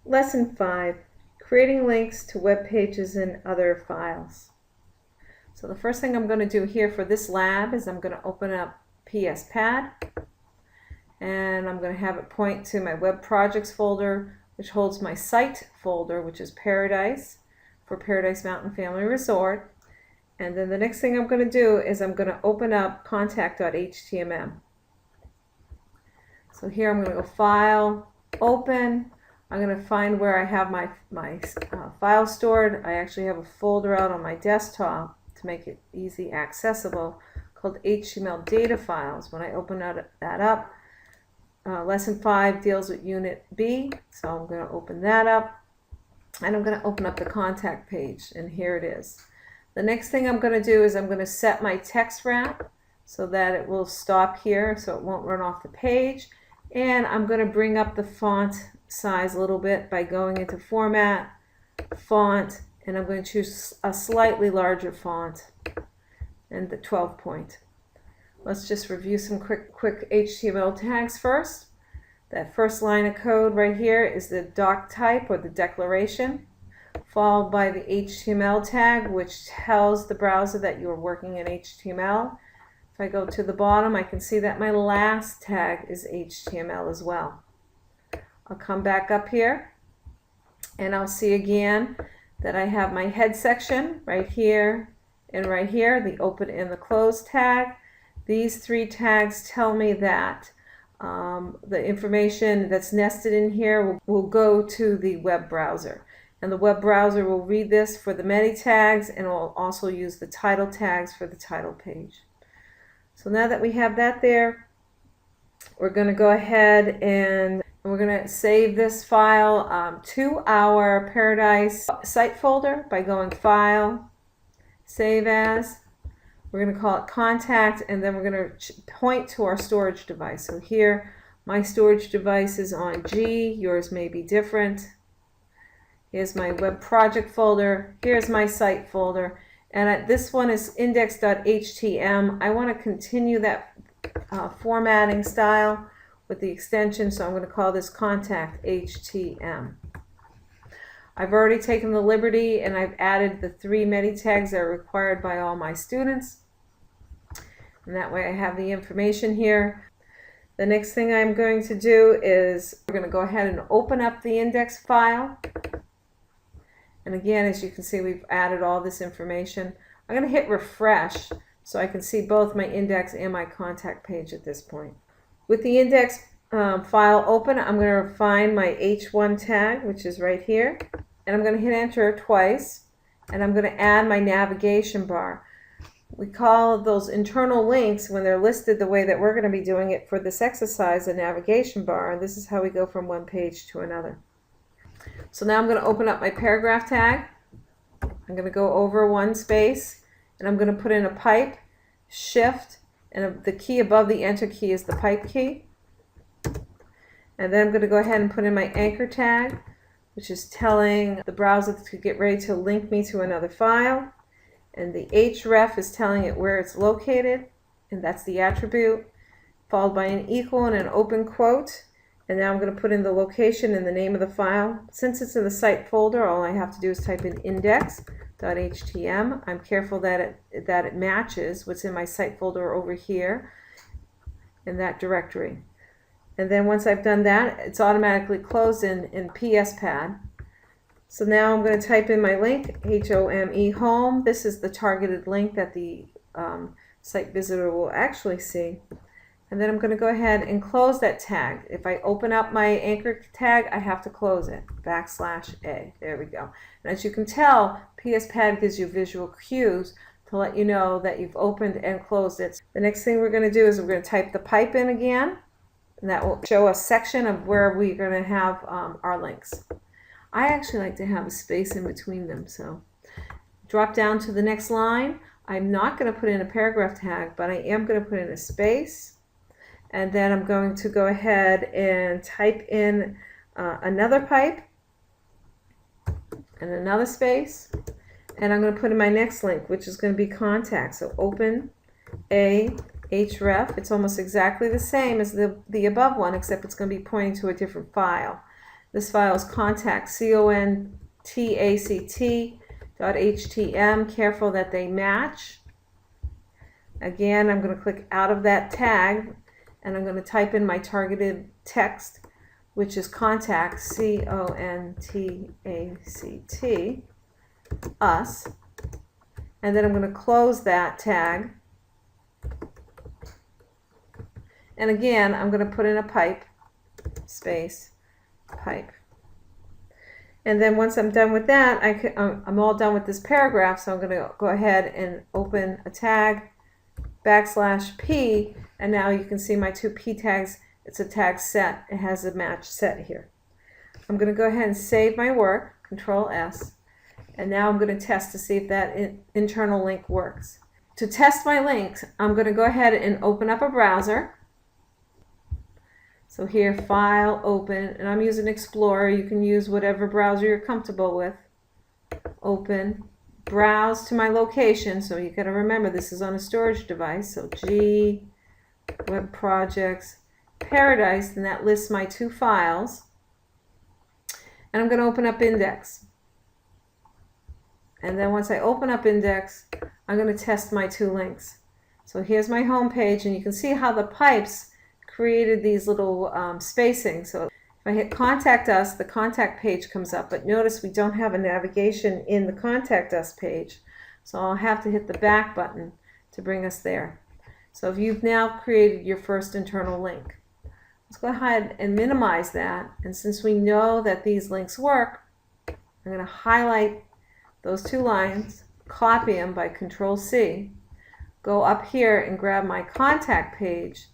Lesson 5, creating links to web pages and other files. So the first thing I'm going to do here for this lab is I'm going to open up PSPad, and I'm going to have it point to my web projects folder, which holds my site folder, which is Paradise, for Paradise Mountain Family Resort. And then the next thing I'm going to do is I'm going to open up contact.html. So here I'm going to go File, Open. I'm going to find where I have my file stored. I actually have a folder out on my desktop to make it easy accessible called HTML data files. When I open that up, lesson 5 deals with unit B, so I'm going to open that up, and I'm going to open up the contact page, and here it is. The next thing I'm going to do is I'm going to set my text wrap so that it will stop here so it won't run off the page, and I'm going to bring up the font size a little bit by going into Format, Font, and I'm going to choose a slightly larger font and the 12 point. Let's just review some quick HTML tags first. That first line of code right here is the doc type or the declaration, followed by the HTML tag, which tells the browser that you are working in HTML. If I go to the bottom, I can see that my last tag is HTML as well. I'll come back up here and I'll see again that I have my head section right here and right here, the open and the close tag. These three tags tell me that the information that's nested in here will go to the web browser. And the web browser will read this for the meta tags, and will also use the title tags for the title page. So now that we have that there, we're going to go ahead and we're going to save this file to our Paradise site folder by going File, Save As. We're going to call it Contact, and then we're going to point to our storage device. So here, my storage device is on G. Yours may be different. Here's my web project folder. Here's my site folder. And this one is index.htm. I want to continue that formatting style with the extension, so I'm going to call this contact HTM. I've already taken the liberty and I've added the 3 meta tags that are required by all my students. And that way I have the information here. The next thing I'm going to do is we're going to go ahead and open up the index file. And again, as you can see, we've added all this information. I'm going to hit refresh so I can see both my index and my contact page at this point. With the index file open, I'm going to find my H1 tag, which is right here. And I'm going to hit enter twice. And I'm going to add my navigation bar. We call those internal links, when they're listed the way that we're going to be doing it for this exercise, a navigation bar. And this is how we go from one page to another. So now I'm going to open up my paragraph tag. I'm going to go over one space, and I'm going to put in a pipe, shift, and the key above the enter key is the pipe key. And then I'm going to go ahead and put in my anchor tag, which is telling the browser to get ready to link me to another file. And the href is telling it where it's located, and that's the attribute, followed by an equal and an open quote. And now I'm going to put in the location and the name of the file. Since it's in the site folder, all I have to do is type in index.htm. I'm careful that it matches what's in my site folder over here in that directory. And then once I've done that, it's automatically closed in PSPad. So now I'm going to type in my link, HOME, home. This is the targeted link that the site visitor will actually see. And then I'm going to go ahead and close that tag. If I open up my anchor tag, I have to close it, \A. There we go. And as you can tell, PSPad gives you visual cues to let you know that you've opened and closed it. The next thing we're going to do is we're going to type the pipe in again, and that will show a section of where we're going to have our links. I actually like to have a space in between them, so drop down to the next line. I'm not going to put in a paragraph tag, but I am going to put in a space. And then I'm going to go ahead and type in another pipe and another space. And I'm going to put in my next link, which is going to be contact. So open a href. It's almost exactly the same as the above one, except it's going to be pointing to a different file. This file is contact, contact.htm. Careful that they match. Again, I'm going to click out of that tag and I'm going to type in my targeted text, which is contact, C-O-N-T-A-C-T, us. And then I'm going to close that tag. And again, I'm going to put in a pipe, space, pipe. And then once I'm done with that, I'm all done with this paragraph, so I'm going to go ahead and open a tag, \P, and now you can see my two P tags. It's a tag set. It has a match set here. I'm going to go ahead and save my work, Control S, and now I'm going to test to see if that internal link works. To test my links, I'm going to go ahead and open up a browser. So here, File, Open, and I'm using Explorer. You can use whatever browser you're comfortable with. Open, browse to my location. So you got to remember this is on a storage device. So G, Web Projects, Paradise, and that lists my two files. And I'm going to open up Index. And then once I open up Index, I'm going to test my two links. So here's my home page, and you can see how the pipes created these little spacing. So if I hit Contact Us, the contact page comes up, but notice we don't have a navigation in the Contact Us page. So I'll have to hit the back button to bring us there. So if you've now created your first internal link, let's go ahead and minimize that. And since we know that these links work, I'm going to highlight those two lines, copy them by Control C, go up here and grab my contact page,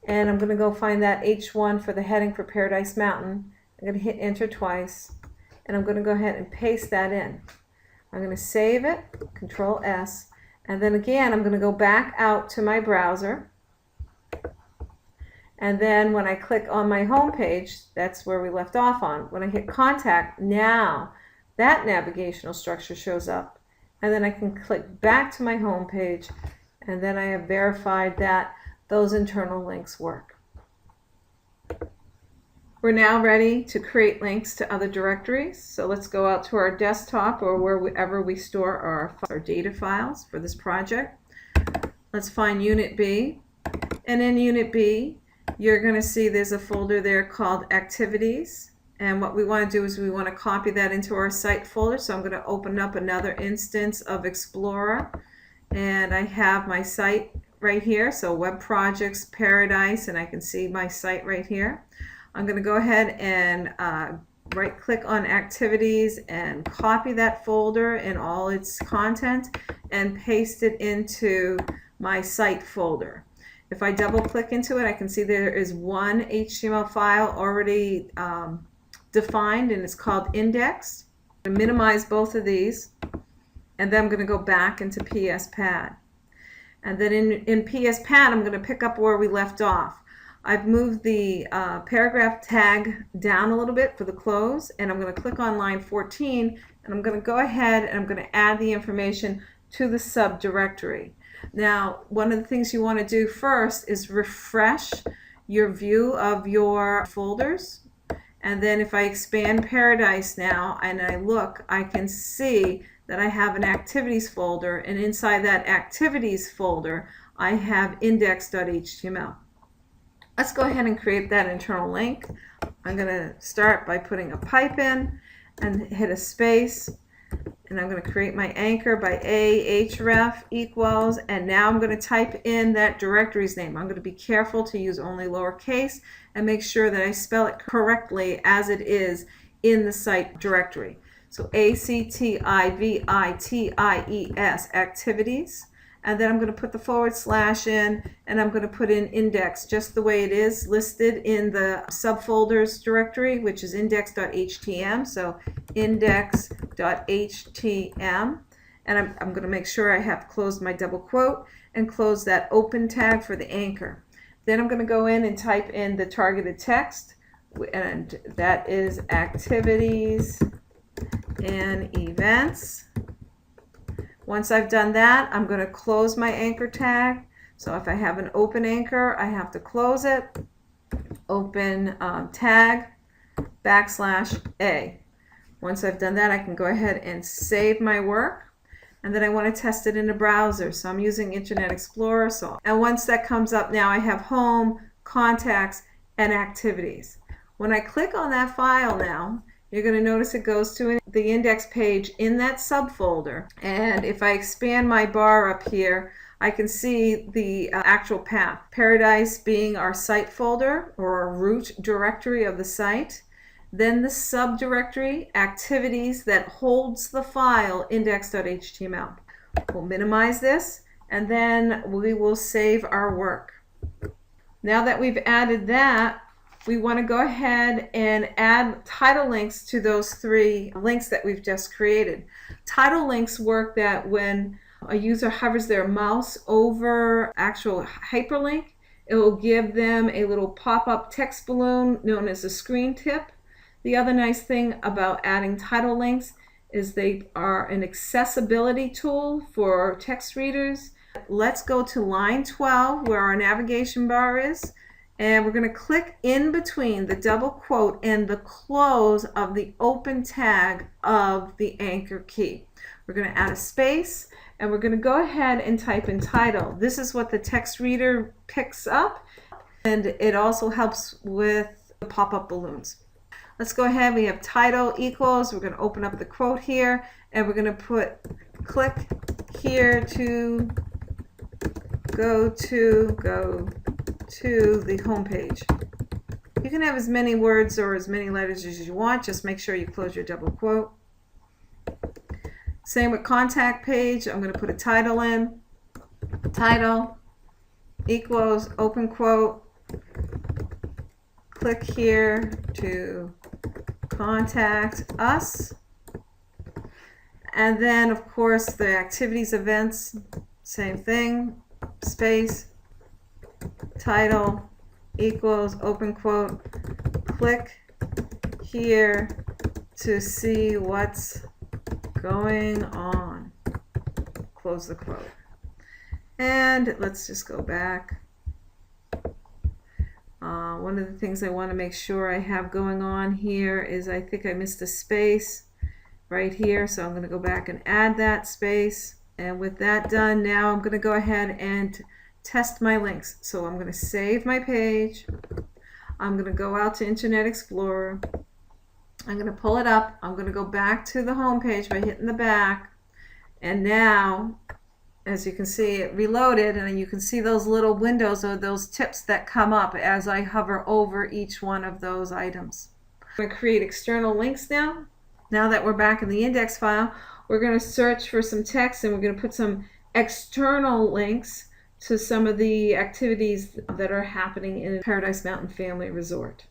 and I'm going to go find that H1 for the heading for Paradise Mountain. I'm going to hit Enter twice, and I'm going to go ahead and paste that in. I'm going to save it, Control S, and then again I'm going to go back out to my browser, and then when I click on my home page, that's where we left off on. When I hit Contact, now that navigational structure shows up, and then I can click back to my home page, and then I have verified that those internal links work. We're now ready to create links to other directories. So let's go out to our desktop or wherever we store our data files for this project. Let's find Unit B. And in Unit B, you're going to see there's a folder there called Activities. And what we want to do is we want to copy that into our site folder. So I'm going to open up another instance of Explorer. And I have my site right here, so Web Projects, Paradise, and I can see my site right here. I'm going to go ahead and right click on Activities and copy that folder and all its content and paste it into my site folder. If I double click into it, I can see there is one HTML file already defined, and it's called Index. I'm going to minimize both of these, and then I'm going to go back into PSPad. And then in PSPad, I'm going to pick up where we left off. I've moved the paragraph tag down a little bit for the close, and I'm going to click on line 14, and I'm going to go ahead and I'm going to add the information to the subdirectory. Now, one of the things you want to do first is refresh your view of your folders. And then if I expand Paradise now and I look, I can see that I have an activities folder, and inside that activities folder I have index.html. Let's go ahead and create that internal link. I'm going to start by putting a pipe in and hit a space, and I'm going to create my anchor by href equals, and now I'm going to type in that directory's name. I'm going to be careful to use only lowercase and make sure that I spell it correctly as it is in the site directory. So activities, activities, and then I'm going to put the / in, and I'm going to put in index just the way it is listed in the subfolders directory, which is index.htm. So index.htm, and I'm going to make sure I have closed my double quote and close that open tag for the anchor. Then I'm going to go in and type in the targeted text, and that is activities and events. Once I've done that, I'm going to close my anchor tag. So if I have an open anchor, I have to close it. Open tag, \A. Once I've done that, I can go ahead and save my work. And then I want to test it in a browser. So I'm using Internet Explorer. And once that comes up, now I have home, contacts, and activities. When I click on that file now, you're going to notice it goes to the index page in that subfolder. And if I expand my bar up here, I can see the actual path. Paradise being our site folder or our root directory of the site. Then the subdirectory, activities, that holds the file index.html. We'll minimize this, and then we will save our work. Now that we've added that, we want to go ahead and add title links to those 3 links that we've just created. Title links work that when a user hovers their mouse over actual hyperlink, it will give them a little pop-up text balloon known as a screen tip. The other nice thing about adding title links is they are an accessibility tool for text readers. Let's go to line 12 where our navigation bar is, and we're going to click in between the double quote and the close of the open tag of the anchor key. We're going to add a space, and we're going to go ahead and type in title. This is what the text reader picks up, and it also helps with the pop-up balloons. Let's go ahead. We have title equals. We're going to open up the quote here, and we're going to click here to go to the home page. You can have as many words or as many letters as you want. Just make sure you close your double quote. Same with contact page. I'm going to put a title in. Title equals open quote. Click here to contact us. And then, of course, the activities events, same thing, space, title equals open quote. Click here to see what's going on. Close the quote. And let's just go back. One of the things I want to make sure I have going on here is I think I missed a space right here, so I'm going to go back and add that space. And with that done, now I'm going to go ahead and test my links. So I'm going to save my page. I'm going to go out to Internet Explorer. I'm going to pull it up. I'm going to go back to the home page by hitting the back. And now, as you can see, it reloaded, and you can see those little windows or those tips that come up as I hover over each one of those items. I'm going to create external links now. Now that we're back in the index file, we're going to search for some text, and we're going to put some external links to some of the activities that are happening in Paradise Mountain Family Resort.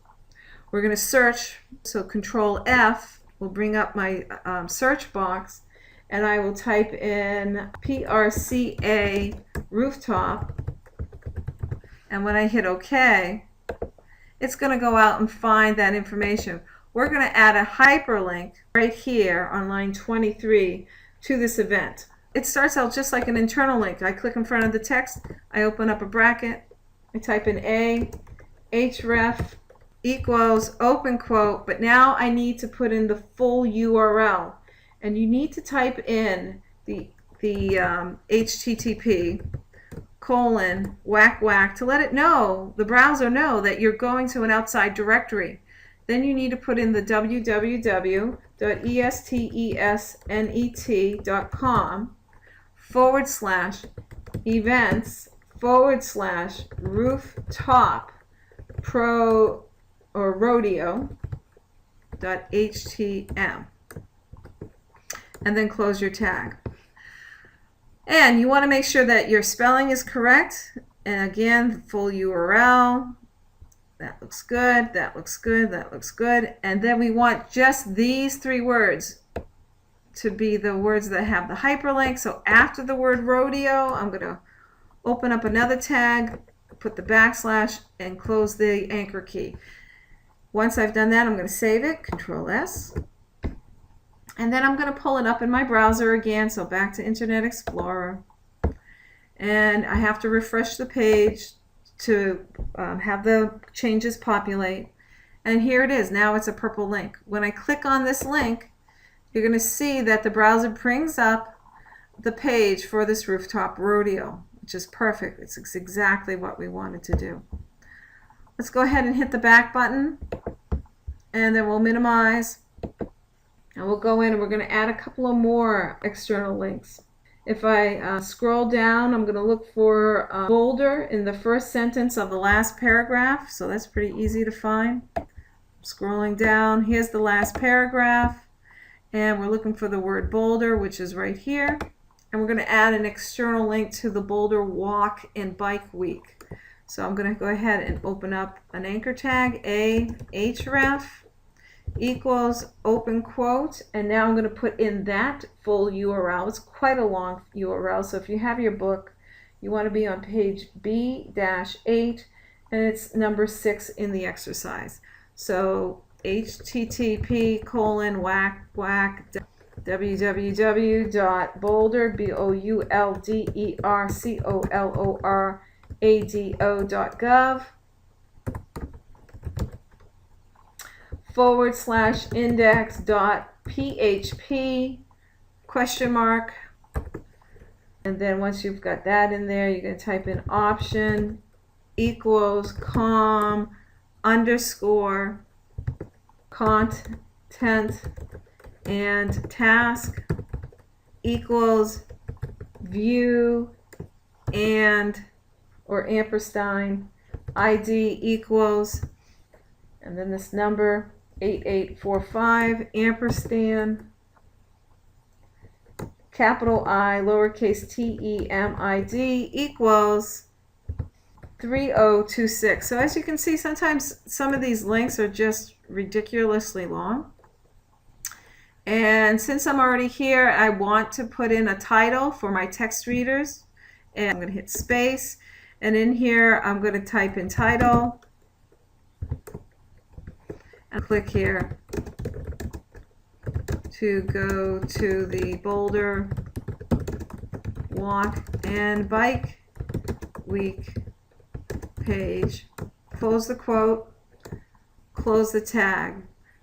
We're going to search, so Control F will bring up my search box, and I will type in PRCA rooftop, and when I hit OK, it's going to go out and find that information. We're going to add a hyperlink right here on line 23 to this event. It starts out just like an internal link. I click in front of the text, I open up a bracket, I type in A, href equals open quote, but now I need to put in the full URL. And you need to type in the HTTP : to let it know, the browser know, that you're going to an outside directory. Then you need to put in the www.estesnet.com/events/rooftop pro or rodeo.htm. And then close your tag. And you want to make sure that your spelling is correct. And again, the full URL. That looks good, that looks good, that looks good. And then we want just these 3 words to be the words that have the hyperlink. So after the word rodeo, I'm going to open up another tag, put the backslash, and close the anchor key. Once I've done that, I'm going to save it, Control S. And then I'm going to pull it up in my browser again, so back to Internet Explorer. And I have to refresh the page to have the changes populate. And here it is. Now it's a purple link. When I click on this link, you're going to see that the browser brings up the page for this rooftop rodeo, which is perfect. It's exactly what we wanted to do. Let's go ahead and hit the back button, and then we'll minimize, and we'll go in and we're going to add a couple of more external links. If I scroll down, I'm going to look for Boulder in the first sentence of the last paragraph, so that's pretty easy to find. Scrolling down, here's the last paragraph, and we're looking for the word Boulder, which is right here, and we're going to add an external link to the Boulder Walk and Bike Week. So I'm going to go ahead and open up an anchor tag, href equals open quote, and now I'm going to put in that full URL. It's quite a long URL, so if you have your book, you want to be on page B-8, and it's number 6 in the exercise. So http://boulder.boulder.gov/index.php ? And then once you've got that in there, you're going to type in option equals com underscore content and task equals view and or ampersand ID equals, and then this number 8845 ampersand capital I lowercase TEMID equals 3026. So as you can see, sometimes some of these links are just ridiculously long. And since I'm already here, I want to put in a title for my text readers. And I'm going to hit space. And in here, I'm going to type in title. And click here to go to the Boulder Walk and Bike Week page. Close the quote, close the tag.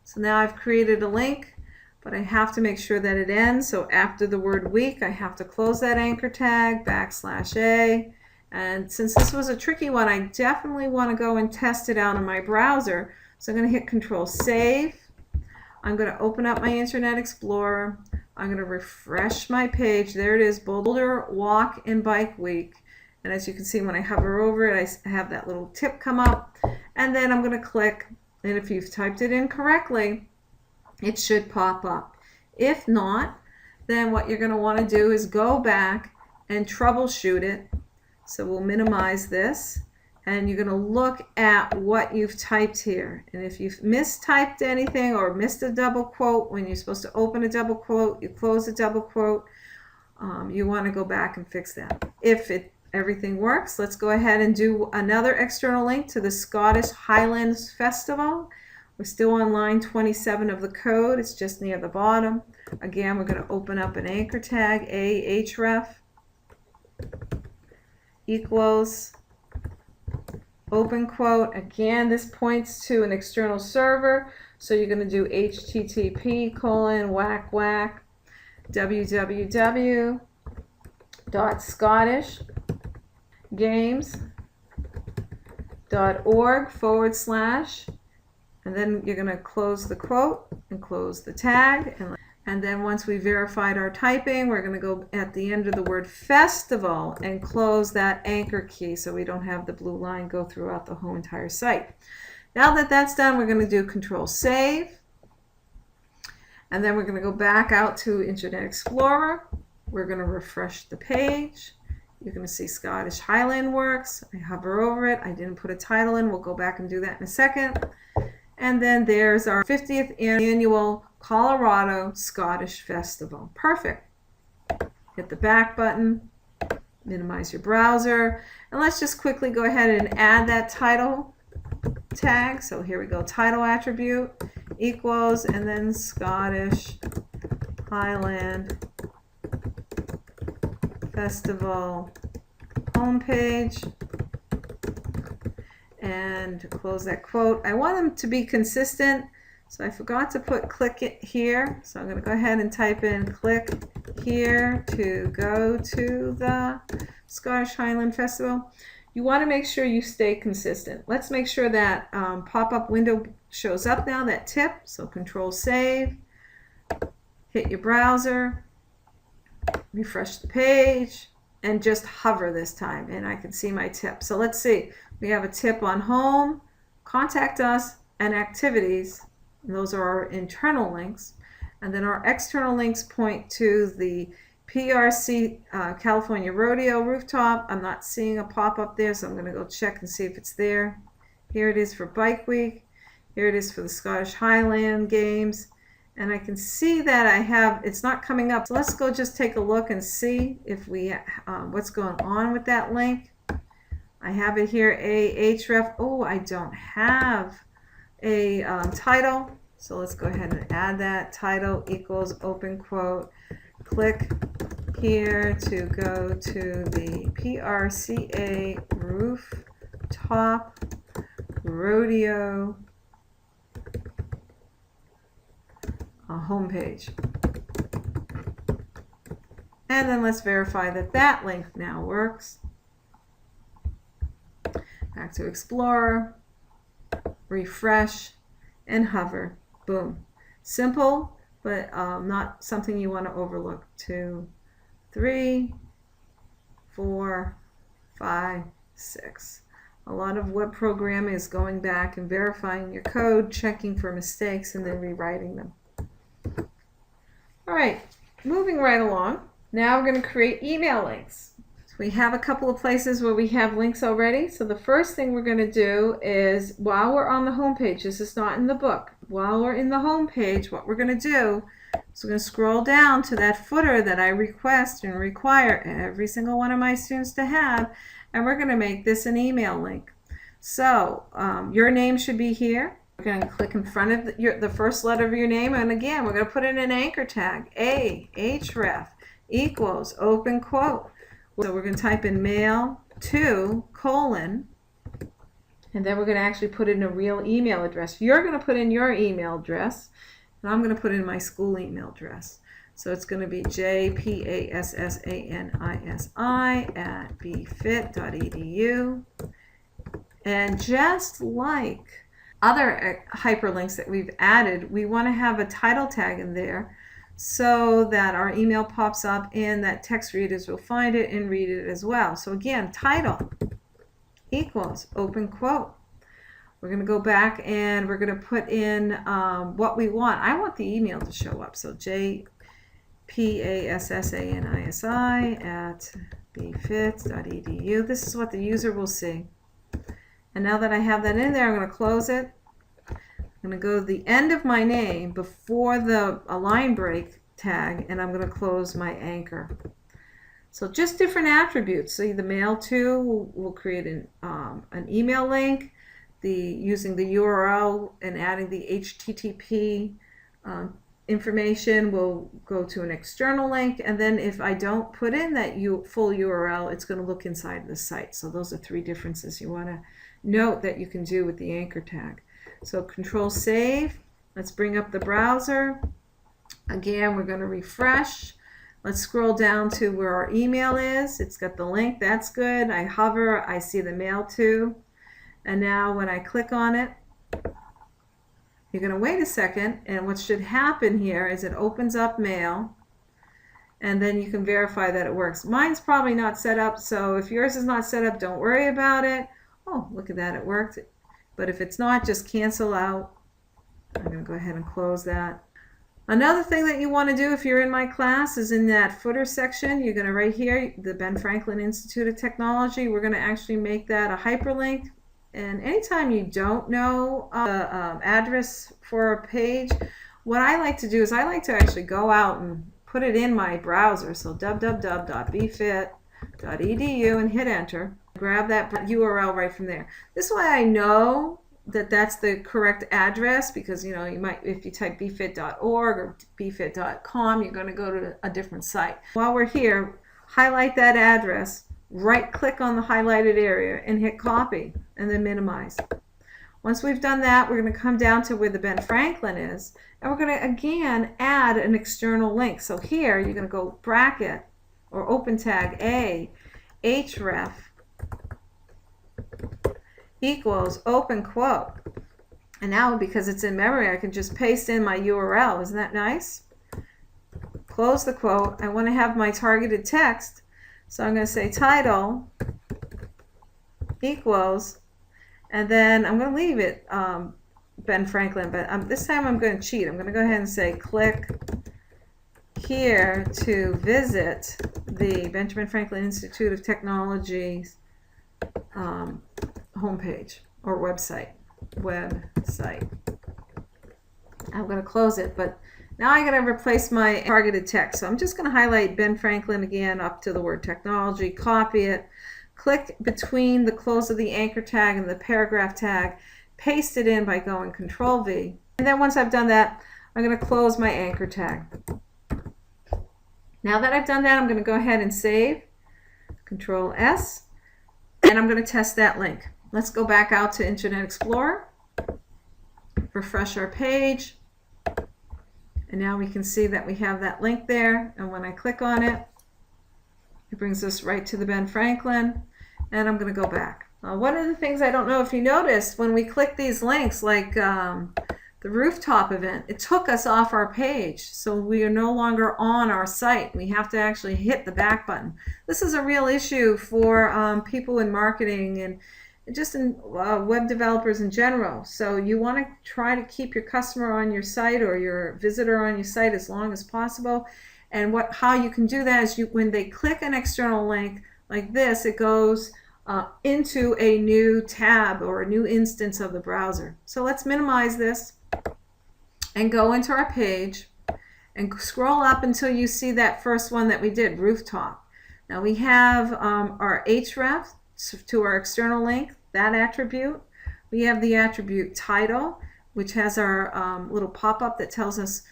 So now I've created a link, but I have to make sure that it ends. So after the word week, I have to close that anchor tag, /A. And since this was a tricky one, I definitely want to go and test it out in my browser. So I'm going to hit Control Save. I'm going to open up my Internet Explorer. I'm going to refresh my page. There it is, Boulder Walk and Bike Week. And as you can see, when I hover over it, I have that little tip come up. And then I'm going to click. And if you've typed it in correctly, it should pop up. If not, then what you're going to want to do is go back and troubleshoot it. So we'll minimize this. And you're going to look at what you've typed here. And if you've mistyped anything or missed a double quote, when you're supposed to open a double quote, you close a double quote, you want to go back and fix that. If everything works, let's go ahead and do another external link to the Scottish Highlands Festival. We're still on line 27 of the code. It's just near the bottom. Again, we're going to open up an anchor tag, href equals open quote. Again, this points to an external server, so you're going to do http://www.scotishgames.org/ and then you're going to close the quote and close the tag. And then once we verified our typing, we're going to go at the end of the word festival and close that anchor key so we don't have the blue line go throughout the whole entire site. Now that that's done, we're going to do Control Save. And then we're going to go back out to Internet Explorer. We're going to refresh the page. You're going to see Scottish Highland Works. I hover over it. I didn't put a title in. We'll go back and do that in a second. And then there's our 50th annual Colorado Scottish Festival. Perfect. Hit the back button, minimize your browser, and let's just quickly go ahead and add that title tag. So here we go, title attribute equals, and then Scottish Highland Festival homepage. and close that quote. I want them to be consistent, so I forgot to put click it here. So I'm going to go ahead and type in click here to go to the Scottish Highland Festival. You want to make sure you stay consistent. Let's make sure that pop-up window shows up now, that tip. So Control Save, hit your browser, refresh the page, and just hover this time, and I can see my tip. So let's see. We have a tip on Home, Contact Us, and Activities. And those are our internal links. And then our external links point to the PRC California Rodeo rooftop. I'm not seeing a pop-up there, so I'm going to go check and see if it's there. Here it is for Bike Week. Here it is for the Scottish Highland Games. And I can see that I have, it's not coming up. So let's go just take a look and see if we, what's going on with that link. I have it here, Ahref. Oh, I don't have a title. So let's go ahead and add that. Title equals open quote. Click here to go to the PRCA Rooftop Rodeo homepage. And then let's verify that that link now works. Back to Explorer, refresh, and hover. Boom. Simple, but not something you want to overlook. 2, 3, 4, 5, 6. A lot of web programming is going back and verifying your code, checking for mistakes, and then rewriting them. All right, moving right along. Now we're going to create email links. So we have a couple of places where we have links already. So the first thing we're going to do is, while we're on the home page, this is not in the book. While we're in the home page, what we're going to do is we're going to scroll down to that footer that I request and require every single one of my students to have, and we're going to make this an email link. So your name should be here. We're going to click in front of the first letter of your name, and again, we're going to put in an anchor tag, Ahref equals open quote. So we're going to type in mail to : and then we're going to actually put in a real email address. You're going to put in your email address, and I'm going to put in my school email address. So it's going to be jpassani@bfit.edu. And just like other hyperlinks that we've added, we want to have a title tag in there so that our email pops up and that text readers will find it and read it as well. So again, title equals open quote. We're going to go back and we're going to put in what we want. I want the email to show up. So jpassani@bfit.edu. This is what the user will see. And now that I have that in there, I'm going to close it. I'm going to go to the end of my name before the line break tag, and I'm going to close my anchor. So just different attributes. So the mail to will create an email link. Using the URL and adding the HTTP information will go to an external link. And then if I don't put in that full URL, it's going to look inside the site. So those are 3 differences you want to note that you can do with the anchor tag. So Control Save. Let's bring up the browser. Again, we're going to refresh. Let's scroll down to where our email is. It's got the link. That's good. I hover. I see the mail to. And now when I click on it, you're going to wait a second. And what should happen here is it opens up mail. And then you can verify that it works. Mine's probably not set up. So if yours is not set up, don't worry about it. Oh, look at that, it worked. But if it's not, just cancel out. I'm going to go ahead and close that. Another thing that you want to do if you're in my class is in that footer section, you're going to right here, the Ben Franklin Institute of Technology, we're going to actually make that a hyperlink. And anytime you don't know the address for a page, what I like to do is I like to actually go out and put it in my browser. So www.bfit.edu and hit enter. Grab that URL right from there. This way I know that that's the correct address, because you might, if you type bfit.org or bfit.com, you're going to go to a different site. While we're here, highlight that address, right click on the highlighted area and hit copy and then minimize. Once we've done that, we're going to come down to where the Ben Franklin is, and we're going to again add an external link. So here you're going to go bracket or open tag A, href equals open quote. And now because it's in memory, I can just paste in my URL. Isn't that nice? Close the quote. I want to have my targeted text. So I'm going to say title equals, and then I'm going to leave it Ben Franklin, but this time I'm going to cheat. I'm going to go ahead and say click here to visit the Benjamin Franklin Institute of Technology's homepage or website. I'm going to close it, but now I'm going to replace my targeted text. So I'm just going to highlight Ben Franklin again up to the word technology, copy it, click between the close of the anchor tag and the paragraph tag, paste it in by going Control V. And then once I've done that, I'm going to close my anchor tag. Now that I've done that, I'm going to go ahead and save, Control S, and I'm going to test that link. Let's go back out to Internet Explorer, refresh our page, and now we can see that we have that link there, and when I click on it, it brings us right to the Ben Franklin, and I'm going to go back. One of the things I don't know if you noticed, when we click these links, like the rooftop event, it took us off our page, so we are no longer on our site. We have to actually hit the back button. This is a real issue for people in marketing and just in web developers in general. So you want to try to keep your customer on your site or your visitor on your site as long as possible. And how you can do that is when they click an external link like this, it goes into a new tab or a new instance of the browser. So let's minimize this and go into our page and scroll up until you see that first one that we did, rooftop. Now we have our href to our external link, that attribute. We have the attribute title, which has our little pop-up that tells us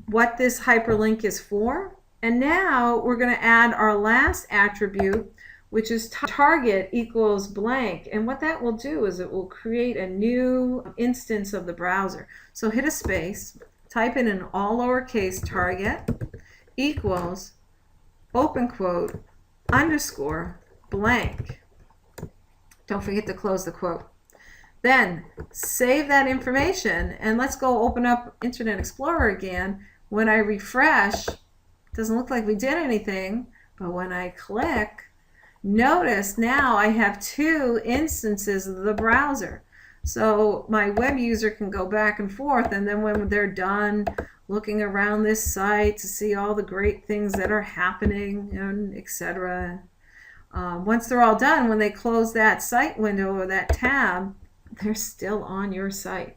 what this hyperlink is for. And now we're going to add our last attribute, which is target equals blank. And what that will do is it will create a new instance of the browser. So hit a space, type in all lowercase target equals open quote underscore blank. Don't forget to close the quote. Then save that information and let's go open up Internet Explorer again. When I refresh, it doesn't look like we did anything, but when I click, notice now I have two instances of the browser. So my web user can go back and forth, and then when they're done looking around this site to see all the great things that are happening, and etc. Once they're all done, when they close that site window or that tab, they're still on your site.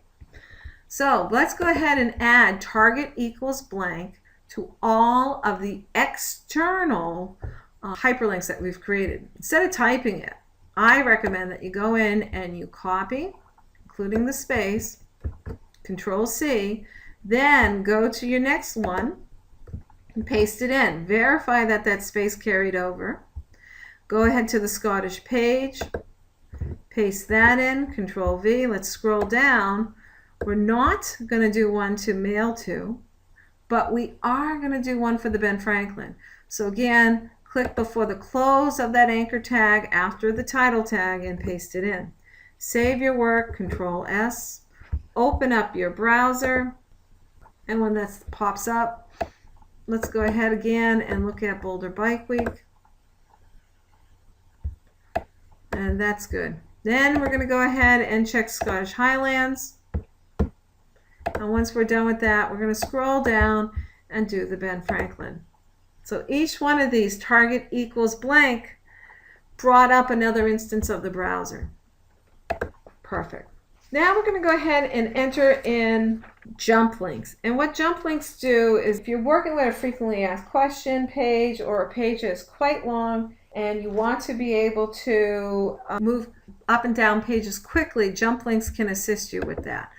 So let's go ahead and add target equals blank to all of the external hyperlinks that we've created. Instead of typing it, I recommend that you go in and you copy, including the space, Control C, then go to your next one and paste it in. Verify that that space carried over. Go ahead to the Scottish page, paste that in, Control V. Let's scroll down. We're not going to do one to mail to, but we are going to do one for the Ben Franklin. So again, click before the close of that anchor tag after the title tag and paste it in. Save your work, Control S, open up your browser, and when that pops up, let's go ahead again and look at Boulder Bike Week. And that's good. Then we're going to go ahead and check Scottish Highlands. And once we're done with that, we're going to scroll down and do the Ben Franklin. So each one of these, target equals blank, brought up another instance of the browser. Perfect. Now we're going to go ahead and enter in jump links. And what jump links do is if you're working with a frequently asked question page or a page that's quite long and you want to be able to move up and down pages quickly, jump links can assist you with that.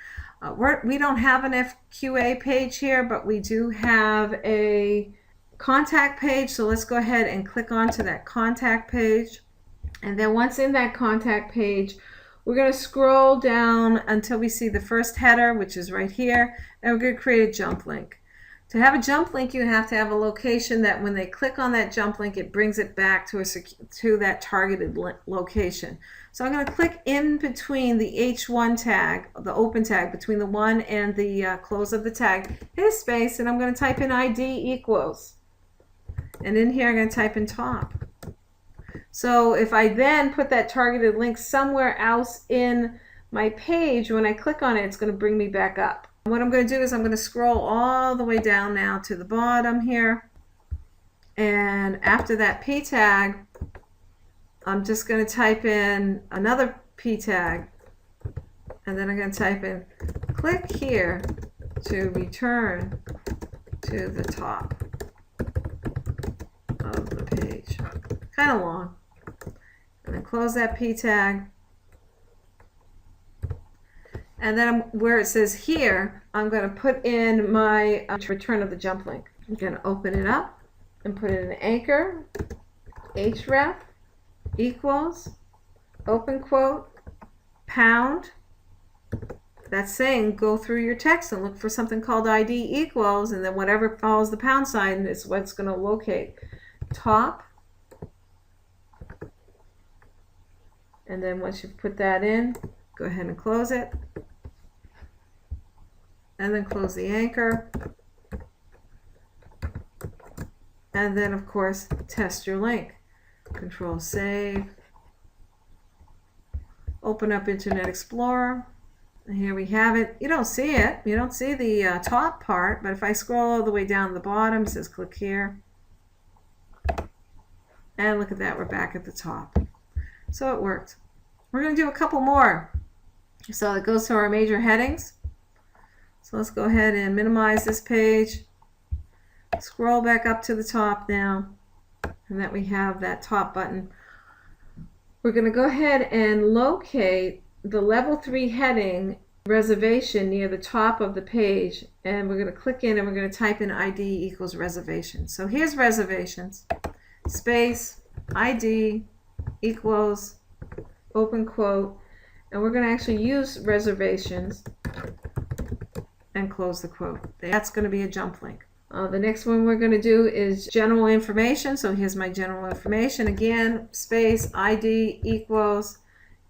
We don't have an FQA page here, but we do have a contact page. So let's go ahead and click onto that contact page. And then once in that contact page, we're going to scroll down until we see the first header, which is right here, and we're going to create a jump link. To have a jump link, you have to have a location that when they click on that jump link, it brings it back to that targeted location. So I'm going to click in between the H1 tag, the open tag, between the 1 and the close of the tag, hit a space, and I'm going to type in ID equals. And in here, I'm going to type in top. So if I then put that targeted link somewhere else in my page, when I click on it, it's going to bring me back up. What I'm going to do is I'm going to scroll all the way down now to the bottom here. And after that P tag, I'm just going to type in another P tag. And then I'm going to type in click here to return to the top of the page. Kind of long. And then close that P tag. And then where it says here, I'm going to put in my return of the jump link. I'm going to open it up and put in an anchor, href equals, open quote, pound. That's saying go through your text and look for something called ID equals, and then whatever follows the pound sign is what's going to locate. Top. And then once you've put that in, go ahead and close it. And then close the anchor. And then, of course, test your link. Control save. Open up Internet Explorer. And here we have it. You don't see it. You don't see the top part. But if I scroll all the way down to the bottom, it says click here. And look at that. We're back at the top. So it worked. We're going to do a couple more. So it goes to our major headings. So let's go ahead and minimize this page. Scroll back up to the top now. And that we have that top button. We're going to go ahead and locate the level 3 heading reservation near the top of the page. And we're going to click in and we're going to type in ID equals reservation. So here's reservations. Space, ID equals, open quote. And we're going to actually use reservations and close the quote. That's going to be a jump link. The next one we're going to do is general information. So here's my general information. Again, space, ID equals,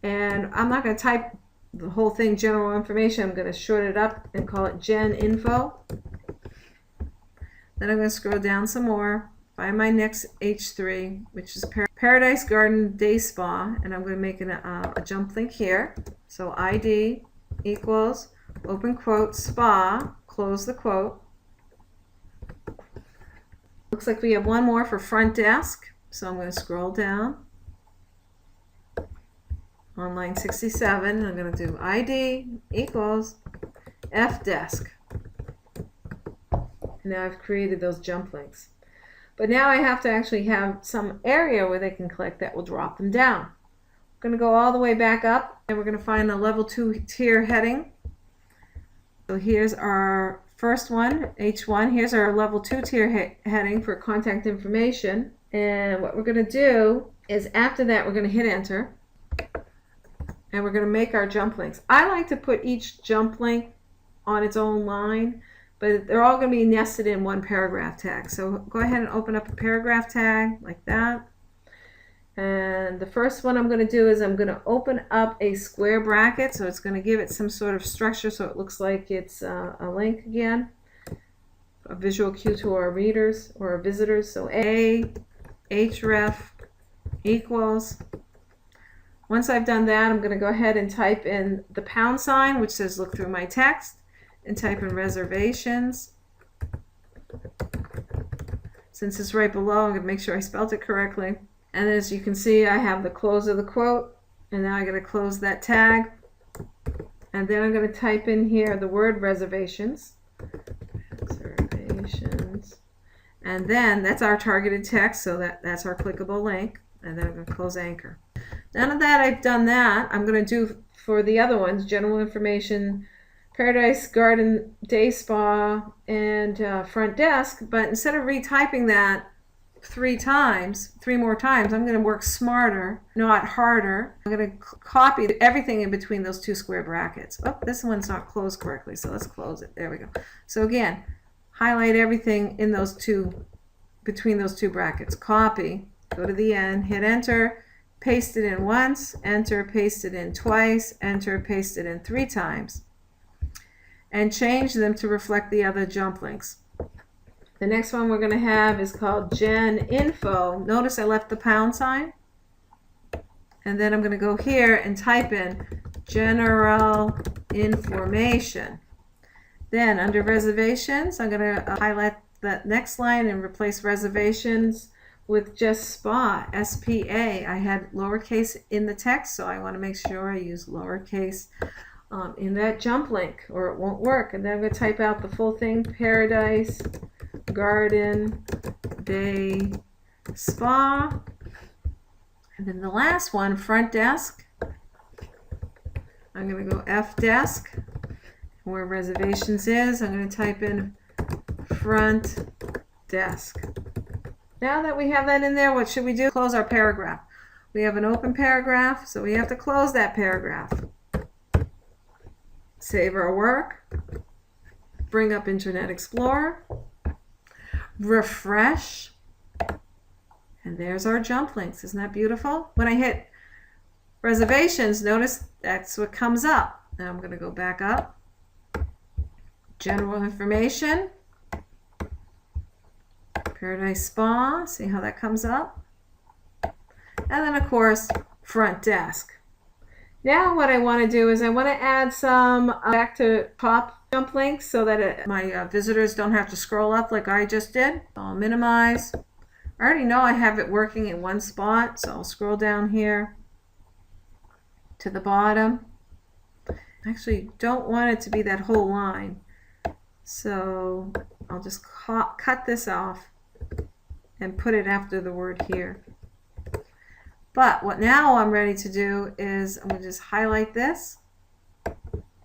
and I'm not going to type the whole thing general information. I'm going to short it up and call it gen info. Then I'm going to scroll down some more, find my next H3, which is Paradise Garden Day Spa, and I'm going to make a jump link here. So ID equals, open quote, spa, close the quote. Looks like we have one more for front desk, so I'm going to scroll down. On line 67, I'm going to do ID equals F desk. And now I've created those jump links. But now I have to actually have some area where they can click that will drop them down. I'm going to go all the way back up, and we're going to find the level 2 tier heading. So here's our first one, H1. Here's our level 2 tier heading for contact information. And what we're going to do is after that, we're going to hit enter. And we're going to make our jump links. I like to put each jump link on its own line, but they're all going to be nested in one paragraph tag. So go ahead and open up a paragraph tag like that. And the first one I'm going to do is I'm going to open up a square bracket. So it's going to give it some sort of structure so it looks like it's a link again. A visual cue to our readers or our visitors. So A, href equals. Once I've done that, I'm going to go ahead and type in the pound sign, which says look through my text, and type in reservations. Since it's right below, I'm going to make sure I spelled it correctly. And as you can see, I have the close of the quote, and now I'm going to close that tag. And then I'm going to type in here the word reservations. Reservations. And then that's our targeted text, so that's our clickable link. And then I'm going to close anchor. Now that I've done that, I'm going to do for the other ones, general information, Paradise Garden Day Spa and front desk, but instead of retyping that three more times, I'm going to work smarter, not harder. I'm going to copy everything in between those two square brackets. Oh, this one's not closed correctly, so let's close it. There we go. So again, highlight everything in those two, between those two brackets. Copy, go to the end, hit enter, paste it in once, enter, paste it in twice, enter, paste it in 3 times, and change them to reflect the other jump links. The next one we're going to have is called Gen Info. Notice I left the pound sign, and then I'm going to go here and type in General Information. Then under reservations, I'm going to highlight that next line and replace reservations with just spa, S-P-A. I had lowercase in the text, so I want to make sure I use lowercase in that jump link, or it won't work. And then I'm going to type out the full thing, Paradise Garden Day Spa. And then the last one, front desk. I'm going to go F desk. Where reservations is, I'm going to type in front desk. Now that we have that in there, what should we do? Close our paragraph. We have an open paragraph, so we have to close that paragraph. Save our work. Bring up Internet Explorer. Refresh. And there's our jump links. Isn't that beautiful? When I hit reservations, notice that's what comes up. Now I'm going to go back up. General Information. Paradise Spa. See how that comes up? And then, of course, front desk. Now what I want to do is I want to add some back to top jump links so that my visitors don't have to scroll up like I just did. I'll minimize. I already know I have it working in one spot, so I'll scroll down here to the bottom. I actually don't want it to be that whole line, so I'll just cut this off and put it after the word here. But what now I'm ready to do is I'm going to just highlight this,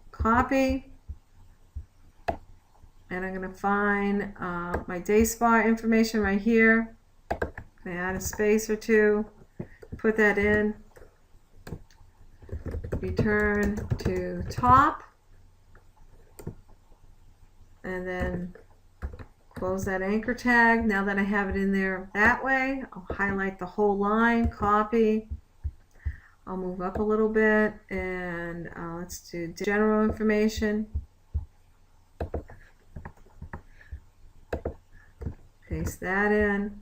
copy, and I'm going to find my day spa information right here. I'm going to add a space or two, put that in, return to top, and then close that anchor tag. Now that I have it in there that way, I'll highlight the whole line, copy. I'll move up a little bit and let's do general information. Paste that in.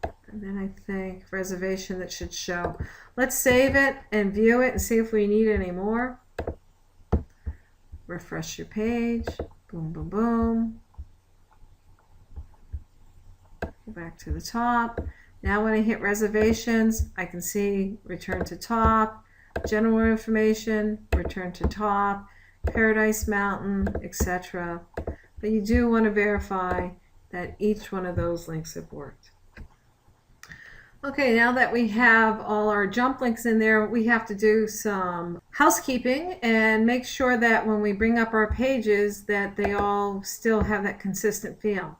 And then I think reservation, that should show. Let's save it and view it and see if we need any more. Refresh your page. Boom, boom, boom. Go back to the top. Now when I hit reservations, I can see return to top, general information, return to top, Paradise Mountain, etc. But you do want to verify that each one of those links have worked. Okay, now that we have all our jump links in there, we have to do some housekeeping and make sure that when we bring up our pages that they all still have that consistent feel.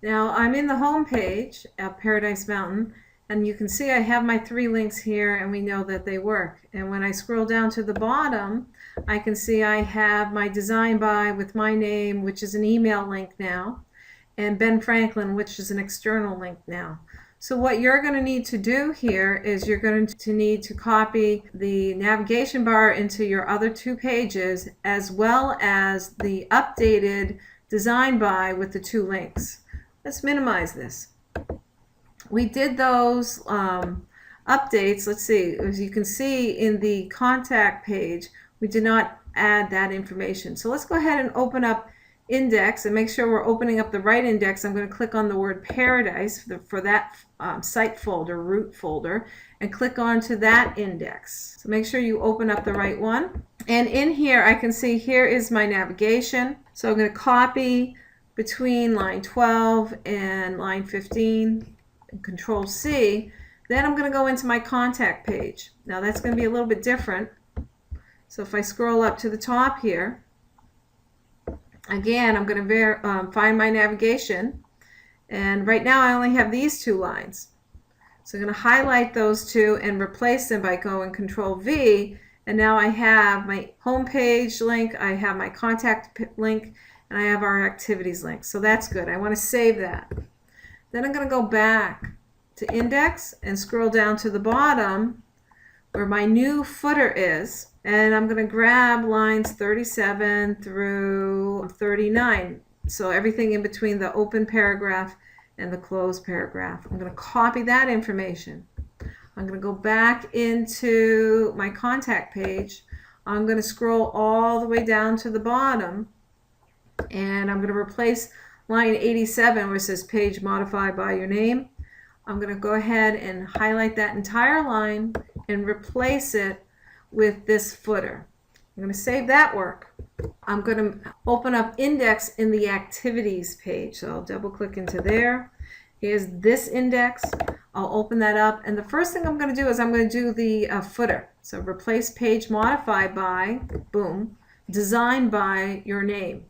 Now I'm in the home page at Paradise Mountain, and you can see I have my 3 links here, and we know that they work. And when I scroll down to the bottom, I can see I have my design by with my name, which is an email link now, and Ben Franklin, which is an external link now. So what you're going to need to do here is you're going to need to copy the navigation bar into your other 2 pages, as well as the updated design by with the 2 links. Let's minimize this. We did those updates. Let's see. As you can see in the contact page, we did not add that information. So let's go ahead and open up index and make sure we're opening up the right index. I'm going to click on the word Paradise for that site folder, root folder, and click on to that index. So make sure you open up the right one. And in here, I can see here is my navigation. So I'm going to copy between line 12 and line 15, and Control C. Then I'm going to go into my contact page. Now that's going to be a little bit different. So if I scroll up to the top here, Again, I'm going to find my navigation, and right now I only have these two lines. So I'm going to highlight those two and replace them by going Control V, and now I have my home page link, I have my contact link, and I have our activities link. So that's good. I want to save that. Then I'm going to go back to Index and scroll down to the bottom where my new footer is, and I'm going to grab lines 37 through 39. So everything in between the open paragraph and the closed paragraph. I'm going to copy that information. I'm going to go back into my contact page. I'm going to scroll all the way down to the bottom, and I'm going to replace line 87 where it says page modified by your name. I'm going to go ahead and highlight that entire line and replace it with this footer. I'm going to save that work. I'm going to open up Index in the Activities page. So I'll double click into there. Here's this index. I'll open that up, and the first thing I'm going to do is I'm going to do the footer. So replace page modified by, boom, design by your name,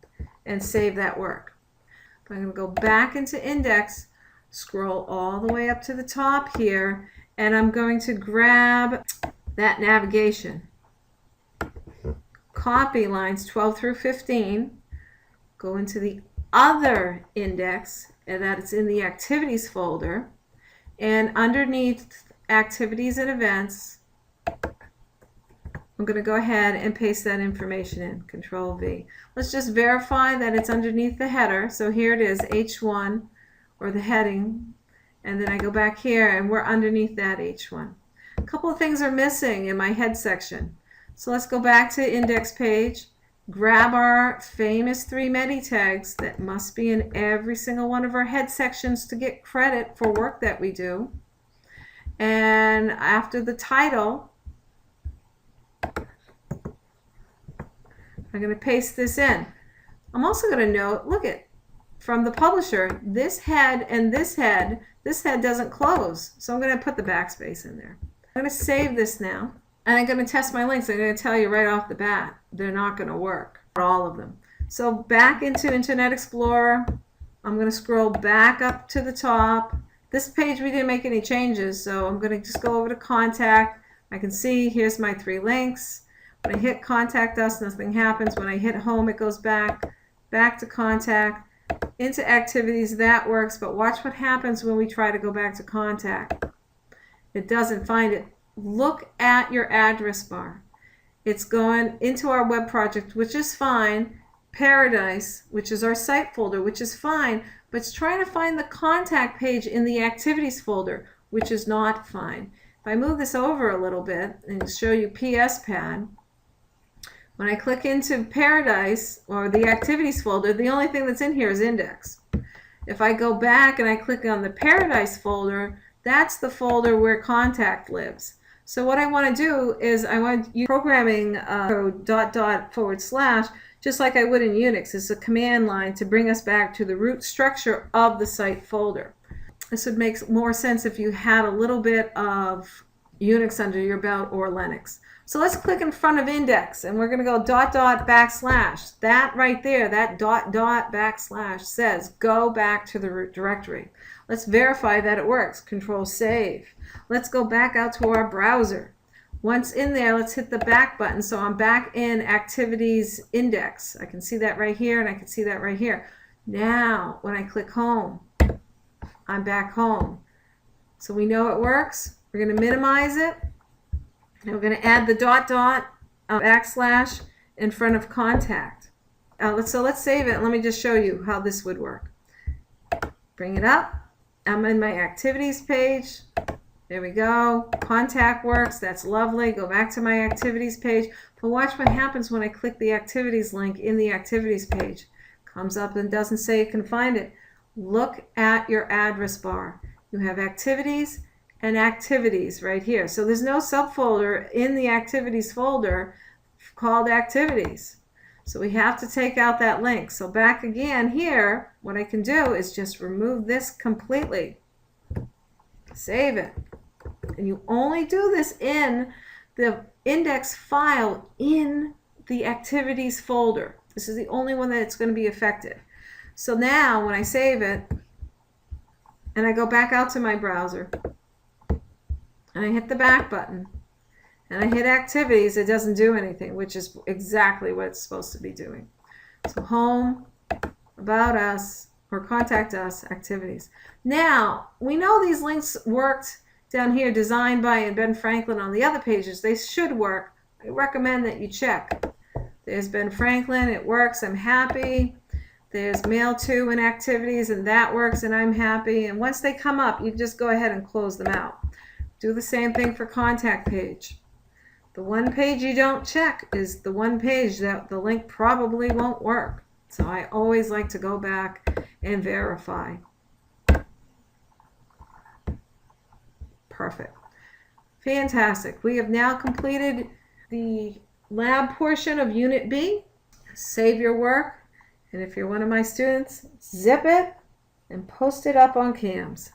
and save that work. I'm going to go back into Index, scroll all the way up to the top here, and I'm going to grab that navigation. Copy lines 12 through 15, go into the other index, and that's in the Activities folder, and underneath Activities and Events, I'm going to go ahead and paste that information in, Control V. Let's just verify that it's underneath the header. So here it is, H1, or the heading, and then I go back here and we're underneath that H1. A couple of things are missing in my head section. So let's go back to Index page, grab our famous 3 meta tags that must be in every single one of our head sections to get credit for work that we do. And after the title, I'm going to paste this in. I'm also going to note, look at, from the publisher, this head and this head doesn't close. So I'm going to put the backspace in there. I'm going to save this now, and I'm going to test my links. I'm going to tell you right off the bat, they're not going to work, all of them. So back into Internet Explorer, I'm going to scroll back up to the top. This page we didn't make any changes, so I'm going to just go over to Contact. I can see here's my 3 links. When I hit Contact Us, nothing happens. When I hit Home, it goes back to Contact, into Activities. That works, but watch what happens when we try to go back to Contact. It doesn't find it. Look at your address bar. It's going into our web project, which is fine. Paradise, which is our site folder, which is fine, but it's trying to find the contact page in the Activities folder, which is not fine. If I move this over a little bit and show you PS Pad, when I click into Paradise or the Activities folder, the only thing that's in here is Index. If I go back and I click on the Paradise folder, that's the folder where Contact lives. So what I want to do is I want to use programming code .. just like I would in Unix. It's a command line to bring us back to the root structure of the site folder. This would make more sense if you had a little bit of Unix under your belt or Linux. So let's click in front of Index, and we're going to go .. That right there, that .. says go back to the root directory. Let's verify that it works. Control Save. Let's go back out to our browser. Once in there, let's hit the back button. So I'm back in Activities Index. I can see that right here, and I can see that right here. Now, when I click Home, I'm back home. So we know it works. We're going to minimize it. And we're going to add the .. in front of Contact. So let's save it. Let me just show you how this would work. Bring it up. I'm in my Activities page. There we go. Contact works. That's lovely. Go back to my Activities page. But watch what happens when I click the Activities link in the Activities page. Comes up and doesn't say you can find it. Look at your address bar. You have Activities and Activities right here. So there's no subfolder in the Activities folder called Activities. So we have to take out that link. So back again here, what I can do is just remove this completely. Save it. And you only do this in the index file in the Activities folder. This is the only one that's going to be effective. So now when I save it and I go back out to my browser and I hit the back button and I hit activities, it doesn't do anything, which is exactly what it's supposed to be doing. So home, about us, or contact us, activities. Now, we know these links worked down here, designed by and Ben Franklin on the other pages. They should work. I recommend that you check. There's Ben Franklin, it works, I'm happy. There's mail to and activities, and that works, and I'm happy. And once they come up, you just go ahead and close them out. Do the same thing for contact page. The one page you don't check is the one page that the link probably won't work. So I always like to go back and verify. Perfect. Fantastic. We have now completed the lab portion of Unit B. Save your work, and if you're one of my students, zip it and post it up on CAMS.